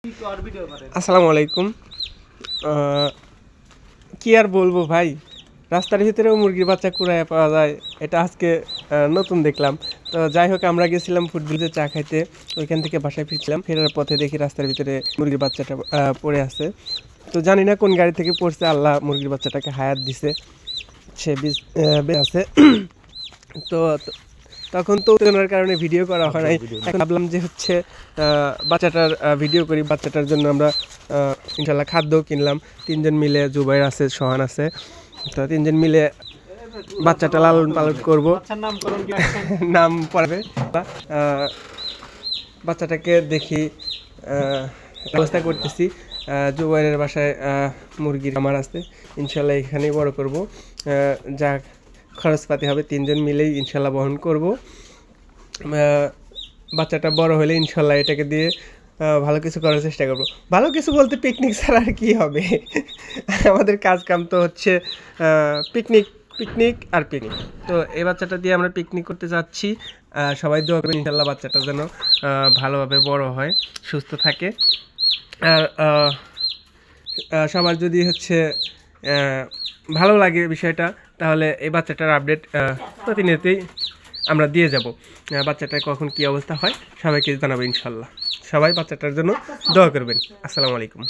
আসসালামু আলাইকুম। কি আর বলবো ভাই, রাস্তার ভিতরেও মুরগির বাচ্চা কুড়ায় পাওয়া যায়, এটা আজকে নতুন দেখলাম। তো যাই হোক, আমরা গেছিলাম ফুটবলতে চা খাইতে, ওইখান থেকে বাসায় ফিরছিলাম, ফেরার পথে দেখি রাস্তার ভিতরে মুরগির বাচ্চাটা পড়ে আছে। তো জানি না কোন গাড়ি থেকে পড়ছে, আল্লাহ মুরগির বাচ্চাটাকে হায়াত দিছে, সে বেঁচে আছে। তো তখন তো উত্তেজনার কারণে ভিডিও করা হয় নাই। এখন ভাবলাম যে হচ্ছে বাচ্চাটার ভিডিও করি। বাচ্চাটার জন্য আমরা ইনশাল্লাহ খাদ্য কিনলাম, তিনজন মিলে, জুবাইর আছে, সোহান আছে, তো তিনজন মিলে বাচ্চাটা লালন পালন করবো। নাম পড়বে, বাচ্চাটাকে দেখি ব্যবস্থা করতেছি। জুবাইরের বাসায় মুরগির আমার আছে, ইনশাল্লাহ এখানেই বড় করব। যা খরচপাতি হবে তিনজন মিলেই ইনশাল্লাহ বহন করব। বাচ্চাটা বড় হলে ইনশাল্লাহ এটাকে দিয়ে ভালো কিছু করার চেষ্টা করব। ভালো কিছু বলতে পিকনিক ছাড়া আর কী হবে। আমাদের কাজ কাম তো হচ্ছে পিকনিক পিকনিক আর পিকনিক। তো এই বাচ্চাটা দিয়ে আমরা পিকনিক করতে যাচ্ছি। সবাই দোয়া করবেন ইনশাল্লাহ বাচ্চাটা যেন ভালোভাবে বড় হয়, সুস্থ থাকে। আর সবার যদি হচ্ছে ভালো লাগে বিষয়টা, তাহলে এই বাচ্চাটার আপডেট প্রতিনিয়তই আমরা দিয়ে যাব। বাচ্চাটার কখন কী অবস্থা হয় সবাইকে জানাবো ইনশাল্লাহ। সবাই বাচ্চাটার জন্য দোয়া করবেন। আসসালামু আলাইকুম।